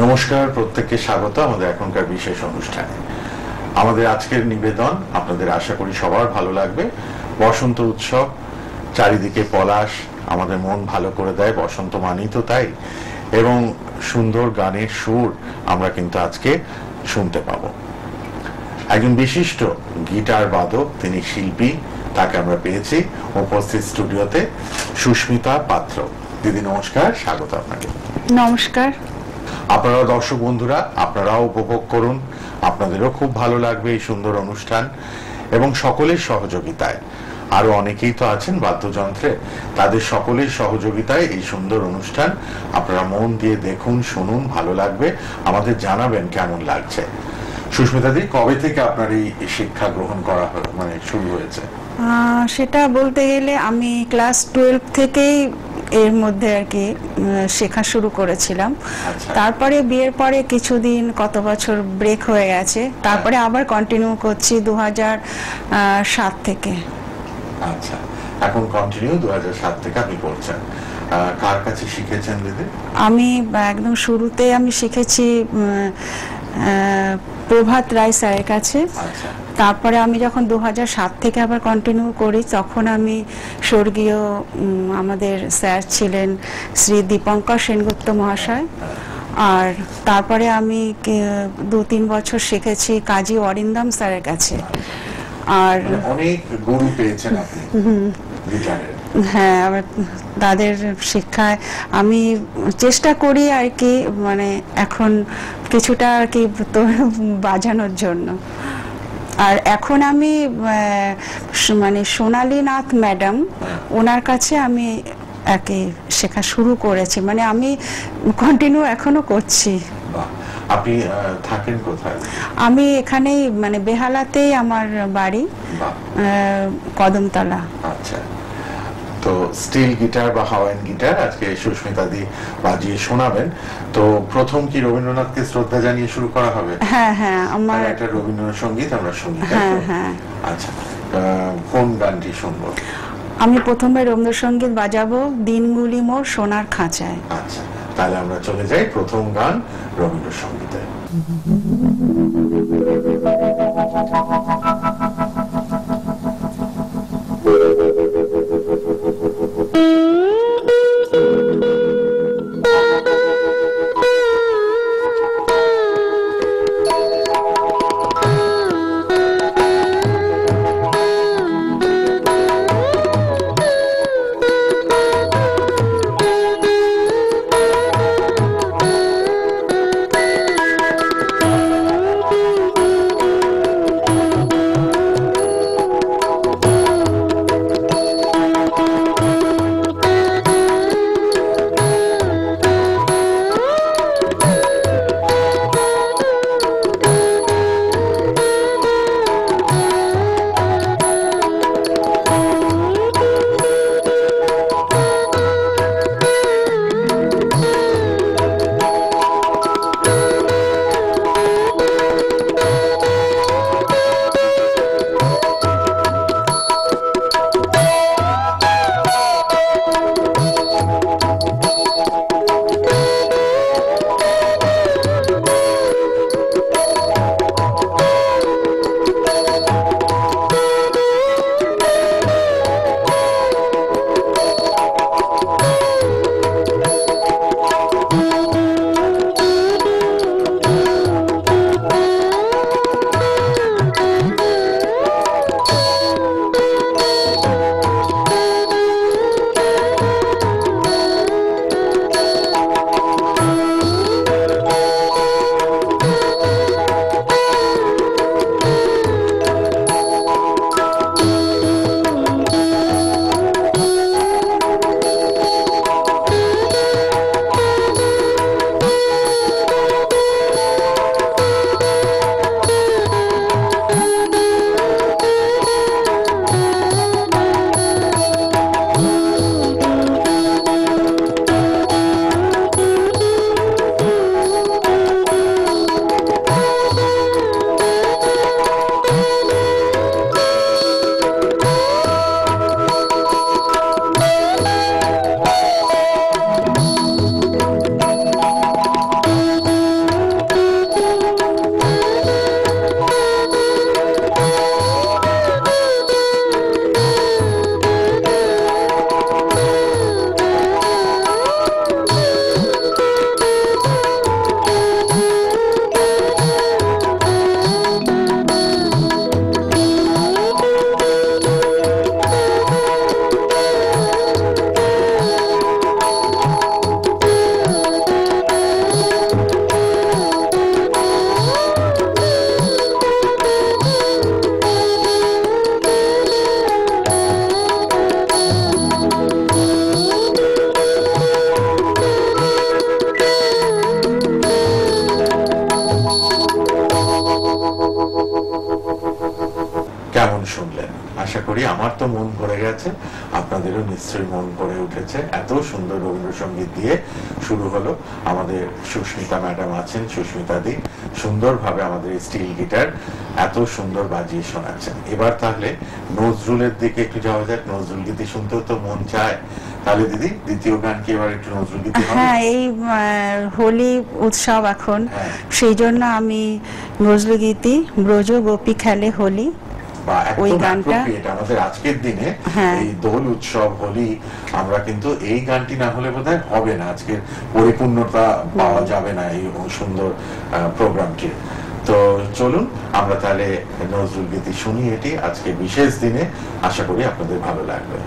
নমস্কার, প্রত্যেককে স্বাগত আমাদের এখনকার বিশেষ অনুষ্ঠানে। আমাদের আজকের নিবেদন আপনাদের আশা করি সবার ভালো লাগবে। বসন্ত উৎসব, চারিদিকে পলাশ, আমাদের মন ভালো করে দেয়, বসন্ত মানেই তো তাই। এবং সুন্দর গানের সুর আমরা কিন্তু আজকে শুনতে পাবো। একজন বিশিষ্ট গিটার বাদক, তিনি শিল্পী, তাকে আমরা পেয়েছি উপস্থিত স্টুডিওতে, সুস্মিতা পাত্র। দিদি নমস্কার, স্বাগত আপনাকে। নমস্কার। আপনারা দর্শক বন্ধুরা, আপনারাও উপভোগ করুন, আপনাদেরও খুব ভালো লাগবে এই সুন্দর অনুষ্ঠান। এবং সকলের সহযোগিতায়, আরো অনেকেই তো আছেন বাদ্যযন্ত্রে, তাদের সকলের সহযোগিতায় এই সুন্দর অনুষ্ঠান আপনারা মন দিয়ে দেখুন, শুনুন, ভালো লাগবে, আমাদের জানাবেন কেমন লাগছে। সুস্মিতা দি, কবে থেকে আপনার এই শিক্ষা গ্রহণ করা মানে শুরু হয়েছে? সেটা বলতে গেলে আমি ক্লাস 12 থেকেই এর মধ্যে আর কি শেখা শুরু করেছিলাম। তারপরে বিয়ের পরে কিছুদিন, কত বছর ব্রেক হয়ে গেছে, তারপরে আবার কন্টিনিউ করছি 2007 থেকে। আচ্ছা, এখন কন্টিনিউ 2007 থেকে আপনি করছেন। কার কাছে শিখেছেন দিদি? আমি একদম শুরুতে আমি শিখেছি প্রভাত রায় স্যারের কাছে। তারপরে আমি যখন 2007 থেকে আবার কন্টিনিউ করি, তখন আমি স্বর্গীয় আমাদের স্যার ছিলেন শ্রী দীপঙ্কর সেনগুপ্ত মহাশয়। আর তারপরে আমি 2-3 বছর শিখেছি কাজী অরিন্দম স্যারের কাছে। আর অনেক গুরু পেয়েছেন আপনি গিটারের। হ্যাঁ, তাদের শিক্ষায় আমি চেষ্টা করি আর কি, মানে এখন কিছুটা আর কি বাজানোর জন্য। আর এখন আমি মানে সোনালী নাথ ম্যাডাম, ওনার কাছে আমি একে শেখা শুরু করেছি, মানে আমি কন্টিনিউ এখনো করছি। আপনি থাকেন কোথায়? আমি এখানেই, মানে বেহালাতেই আমার বাড়ি, কদমতলা। আচ্ছা, তো স্টিল গিটার বা হাওয়াইন গিটার আজকে সুস্মিতা দি বাজিয়ে শোনাবেন। তো প্রথম কি রবীন্দ্রনাথকে শ্রদ্ধা জানিয়ে শুরু করা হবে? হ্যাঁ হ্যাঁ, আমার একটা রবীন্দ্রসঙ্গীত আমরা শুনি। হ্যাঁ হ্যাঁ। আচ্ছা, কোন গানটি শুনবো? আমি প্রথমে রবীন্দ্রসঙ্গীত বাজাবো, দিনগুলি মোর সোনার খাঁচায়। আচ্ছা, তাহলে আমরা চলে যাই প্রথম গান রবীন্দ্রসঙ্গীতে। করি আমার তো মন ভরে গেছে, আপনাদেরও নিশ্চয়ই মন ভরে উঠেছে। এত সুন্দর রবীন্দ্রসঙ্গীত দিয়ে শুরু হলো। আমাদের সুস্মিতা ম্যাডাম আছেন, সুস্মিতা দি সুন্দরভাবে আমাদের স্টিল গিটার এত সুন্দর বাজিয়ে শোনাচ্ছেন। এবার তাহলে নজরুলের দিকে একটু যাওয়া যাক। নজরুল গীতি শুনতেও তো মন চায়। তাহলে দিদি দ্বিতীয় গান কি এবার একটু নজরুল গীতি হবে? হ্যাঁ, এই হোলি উৎসব এখন, সেই জন্য আমি নজরুল গীতি ব্রজ গোপী খেলে হোলি ওই গানটা আমাদের আজকের দিনে এই দোল উৎসব হোলি, আমরা কিন্তু এই গানটি না হলে বোধহয় হবে না, আজকের পরিপূর্ণতা পাওয়া যাবে না এই সুন্দর প্রোগ্রামটির। তো চলুন আমরা তাহলে নজরুল গীতি শুনি, এটি আজকে বিশেষ দিনে, আশা করি আপনাদের ভালো লাগবে।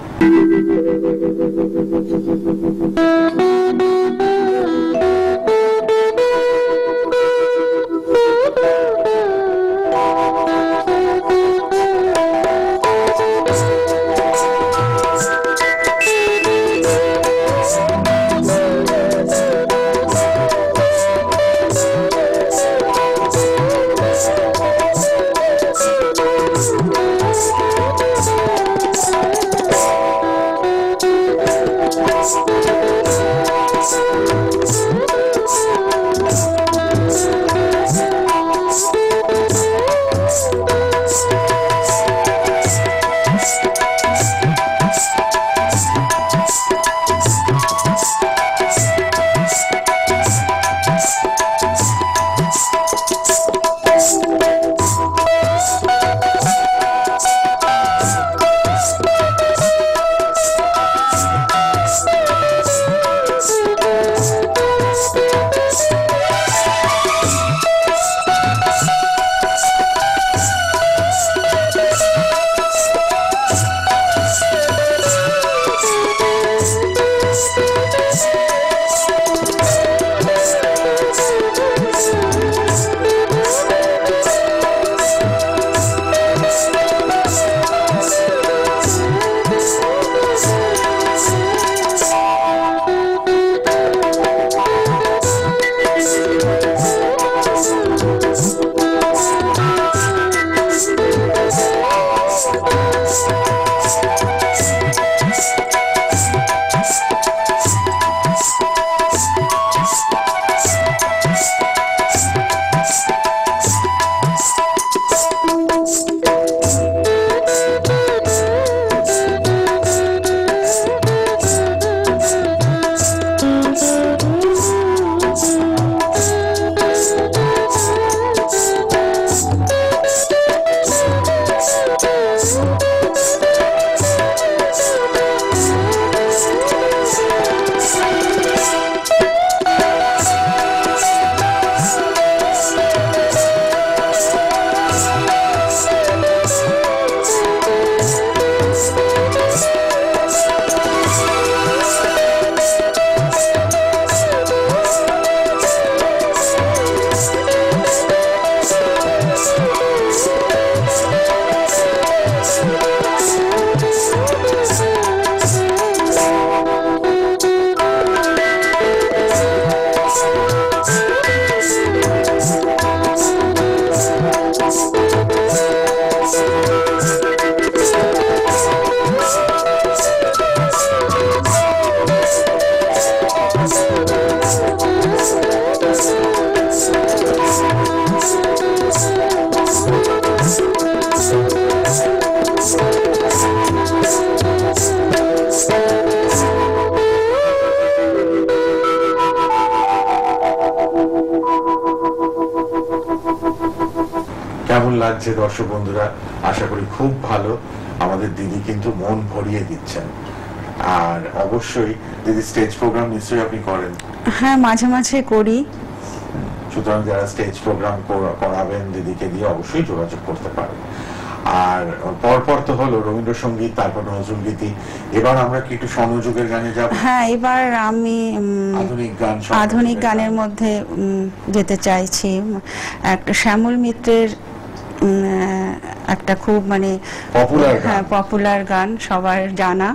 কেমন লাগছে দর্শক বন্ধুরা? আশা করি খুব ভালো। আমাদের দিদি কিন্তু মন ভরিয়ে দিচ্ছেন। আর অবশ্যই দিদি স্টেজ প্রোগ্রাম নিশ্চয়ই আপনি করেন? হ্যাঁ, মাঝে মাঝে করি। সুতরাং যারা স্টেজ প্রোগ্রাম করাবেন দিদিকে দিয়ে অবশ্যই যোগাযোগ করতে পারেন। আর পরপর তো হলো রবীন্দ্রসঙ্গীত, তারপর নজরুল গীতি, এবার আমরা কি একটু স্বর্ণযুগের গানে যাব? হ্যাঁ, এবার আমি আধুনিক গানের মধ্যে যেতে চাইছি। একটা শ্যামল মিত্রের একটা খুব মানে পপুলার গান, সবার জানা,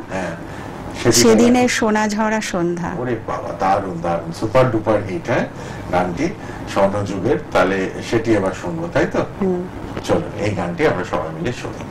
সেদিনের সোনা ঝরা সন্ধ্যা। ওরে বাবা, দারুণ দারুণ, সুপার ডুপার হিট। হ্যাঁ, গানটি স্বর্ণযুগের। তাহলে সেটি এবার শুনবো, তাই তো? চলো এই গানটি আমরা সবাই মিলে শুনি।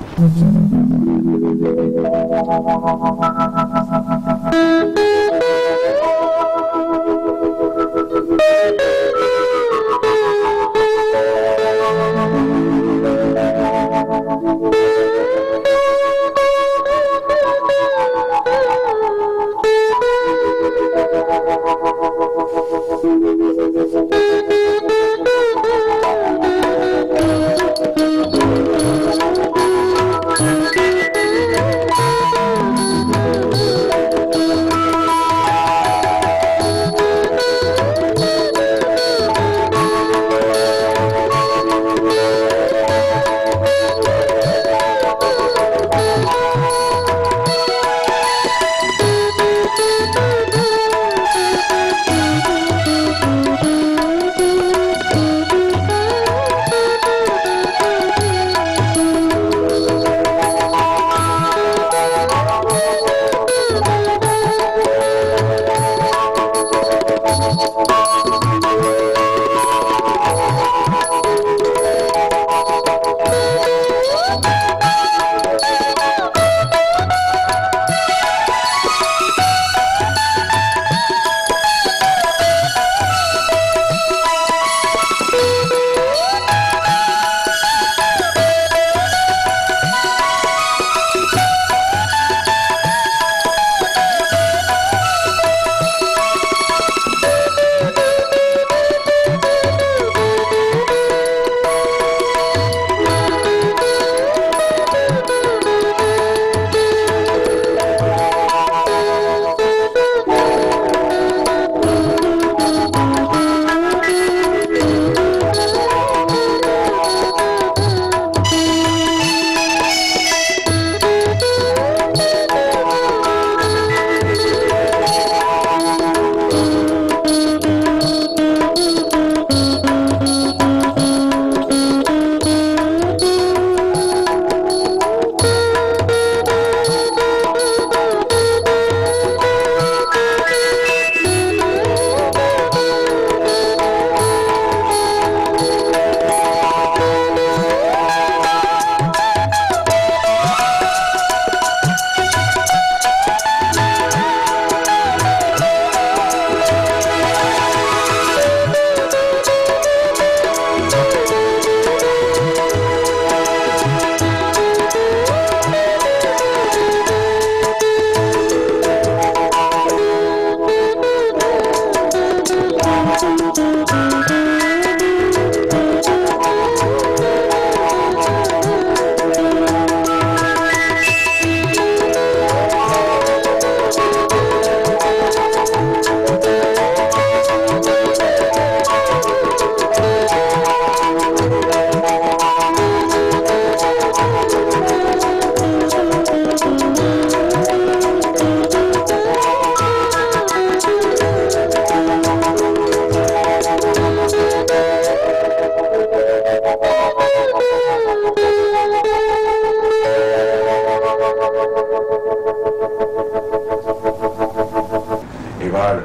এবার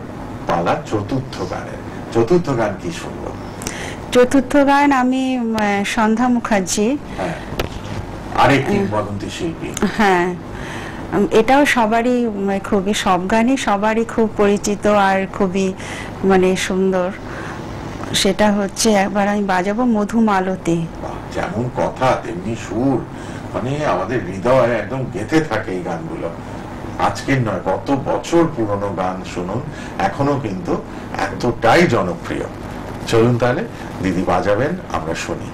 পালা চতুর্থ গানের। চতুর্থ গান কি শুনবো? চতুর্থ গান আমি সন্ধ্যা মুখার্জি, আরেক কিংবদন্তি শিল্পী। হ্যাঁ, এটাও সবারই খুবই, সব গানই সবারই খুব পরিচিত আর খুবই সুন্দর। সেটা হচ্ছে, একবার আমি বাজাবো মধুমালতী। যেমন কথা তেমনি সুর, আমাদের হৃদয়ে একদম গেঁথে থাকে এই গানগুলো। আজকের নয়, কত বছর পুরনো গান শুনুন, এখনো কিন্তু এতটাই জনপ্রিয়। চলুন তাহলে দিদি বাজাবেন, আমরা শুনি।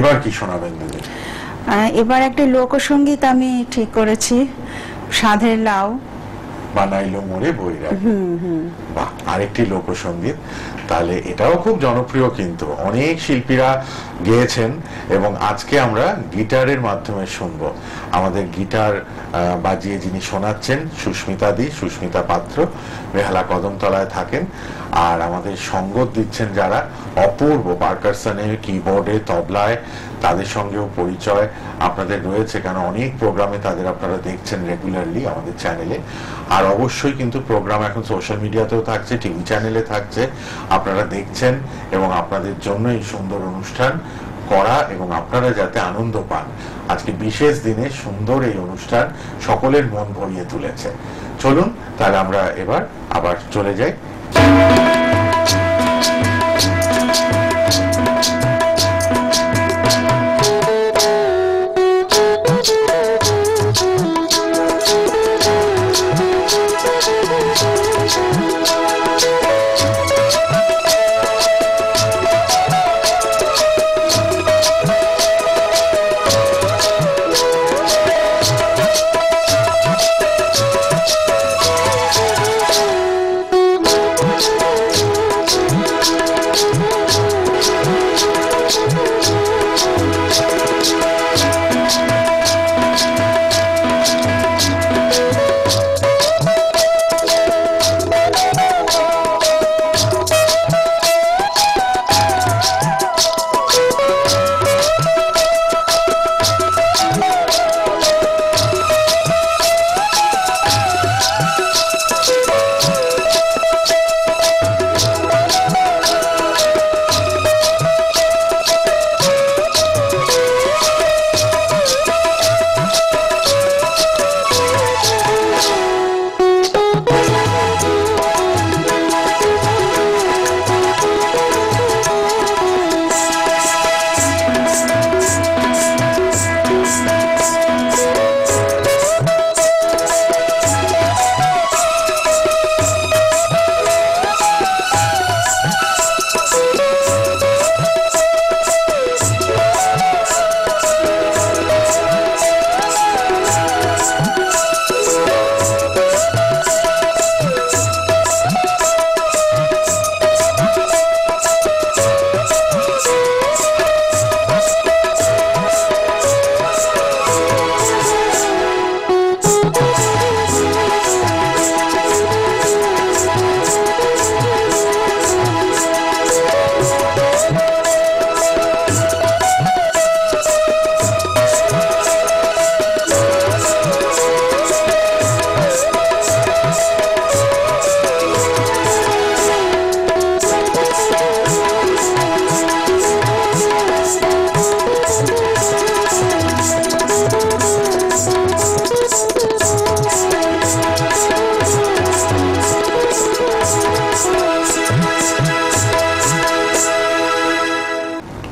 এবার কি শোনাবেন দিদি? এবার একটা লোকসঙ্গীত আমি ঠিক করেছি, সাধের লাউ বানাইলো মোরে বৈরাগ। বাহ, আরেকটি লোকসঙ্গীত। তাহলে এটাও খুব জনপ্রিয়, কিন্তু অনেক শিল্পীরা গেয়েছেন এবং আজকে আমরা গিটারের মাধ্যমে শুনবো। আমাদের গিটার বাজিয়ে যিনি শোনাচ্ছেন সুস্মিতা পাত্র, বেহালা কদমতলায় থাকেন। আর আমাদের সঙ্গত দিচ্ছেন যারা অপূর্ব, পারকাশনে, কিবোর্ডে, তবলায়, তাদের সঙ্গেও পরিচয় আপনাদের রয়েছে, কারণ অনেক প্রোগ্রামে তাদের আপনারা দেখছেন রেগুলারলি আমাদের চ্যানেলে। আর অবশ্যই কিন্তু প্রোগ্রাম এখন সোশ্যাল মিডিয়াতেও থাকছে, টিভি চ্যানেলে থাকছে, আপনারা দেখছেন এবং আপনাদের জন্য এই সুন্দর অনুষ্ঠান করা এবং আপনারা যাতে আনন্দ পান। আজকে বিশেষ দিনে সুন্দর এই অনুষ্ঠান সকলের মন ভরিয়ে তুলেছে। চলুন তাহলে আমরা এবার আবার চলে যাই।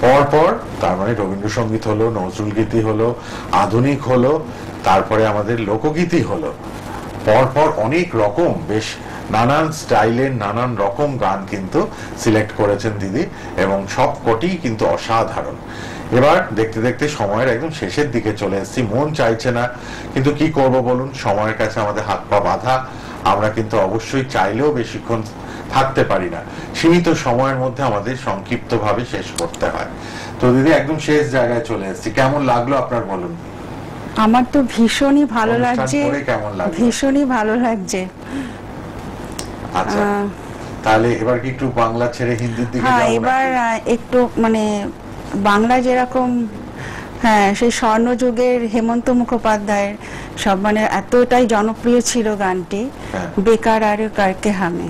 পরপর তার মানে রবীন্দ্রসঙ্গীত হলো, নজরুল গীতি হলো, আধুনিক হলো, তারপরে আমাদের লোকগীতি হলো। পরপর অনেক রকম, বেশ নানান স্টাইলের নানান রকম গান কিন্তু সিলেক্ট করেছেন দিদি, এবং সব কটি কিন্তু অসাধারণ। এবার দেখতে দেখতে সময়ের একদম শেষের দিকে চলে এসেছি, মন চাইছে না, কিন্তু কি করব বলুন, সময়ের কাছে আমাদের হাত পা বাঁধা। আমরা কিন্তু অবশ্যই চাইলেও বেশিক্ষণ থাকতে পারি না, সীমিত সময়ের মধ্যে আমাদের সংক্ষিপ্ত ভাবে শেষ করতে হয়। তো দিদি একদম শেষ জায়গায় চলে এসেছি, কেমন লাগলো আপনার বলুন? আমার তো ভীষণই ভালো লাগছে, কেমন লাগলো? ভীষণই ভালো লাগছে। আচ্ছা, তাহলে এবার কি একটু বাংলা ছেড়ে হিন্দির দিকে হ্যাঁ, যাবো? এবার একটু মানে বাংলা যেরকম, হ্যাঁ, সেই স্বর্ণযুগের হেমন্ত মুখোপাধ্যায়ের সব মানে এতটাই জনপ্রিয় ছিল গানটি, বেকার আর কারকে হামে,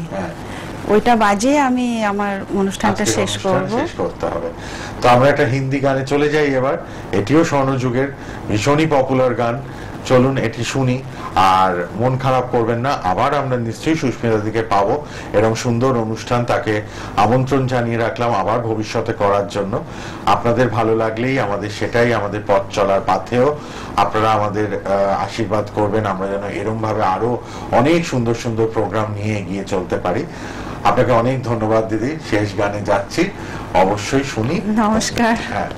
ওইটা বাজিয়ে আমি আমার অনুষ্ঠানটা শেষ করতে হবে। তো আমরা একটা হিন্দি গানে চলে যাই এবার, এটিও স্বর্ণযুগের ভীষণই পপুলার গান। চলুন এটি শুনি, আর মন খারাপ করবেন না, আবার আমরা নিশ্চয়ই সুস্মিতা দিকে পাবো, এরকম সুন্দর অনুষ্ঠান তাকে আমন্ত্রণ জানিয়ে রাখলাম আবার ভবিষ্যতে করার জন্য। আপনাদের ভালো লাগলেই আমাদের সেটাই আমাদের পথ চলার পাথেও। আপনারা আমাদের আশীর্বাদ করবেন, আমরা যেন এরকম ভাবে আরো অনেক সুন্দর সুন্দর প্রোগ্রাম নিয়ে এগিয়ে চলতে পারি। আপনাকে অনেক ধন্যবাদ দিদি। শেষ গানে যাচ্ছি, অবশ্যই শুনি। নমস্কার। হ্যাঁ।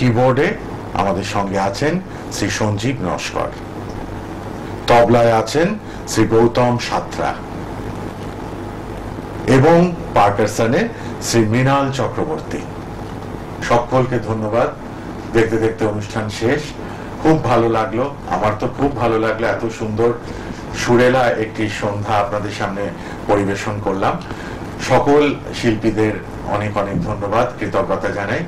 কিবোর্ডে আমাদের সঙ্গে আছেন শ্রী সঞ্জীব নস্কর, তবলায় আছেন শ্রী গৌতম সাত্রা এবং পার্কাসনে শ্রী মৃণাল চক্রবর্তী। সকলকে ধন্যবাদ। দেখতে দেখতে অনুষ্ঠান শেষ। খুব ভালো লাগলো, আমার তো খুব ভালো লাগলো। এত সুন্দর সুরেলা একটি সন্ধ্যা আপনাদের সামনে পরিবেশন করলাম। সকল শিল্পীদের অনেক অনেক ধন্যবাদ, কৃতজ্ঞতা জানাই।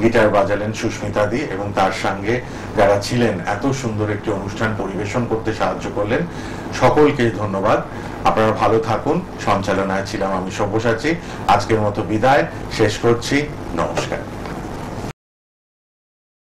গিটার বাজালেন সুস্মিতা দি এবং তার সঙ্গে যারা ছিলেন এত সুন্দর একটি অনুষ্ঠান পরিবেশন করতে সাহায্য করলেন, সকলকে ধন্যবাদ। আপনারা ভালো থাকুন। সঞ্চালনায় ছিলাম আমি সব্যসাচী। আজকের মতো বিদায় শেষ করছি। নমস্কার।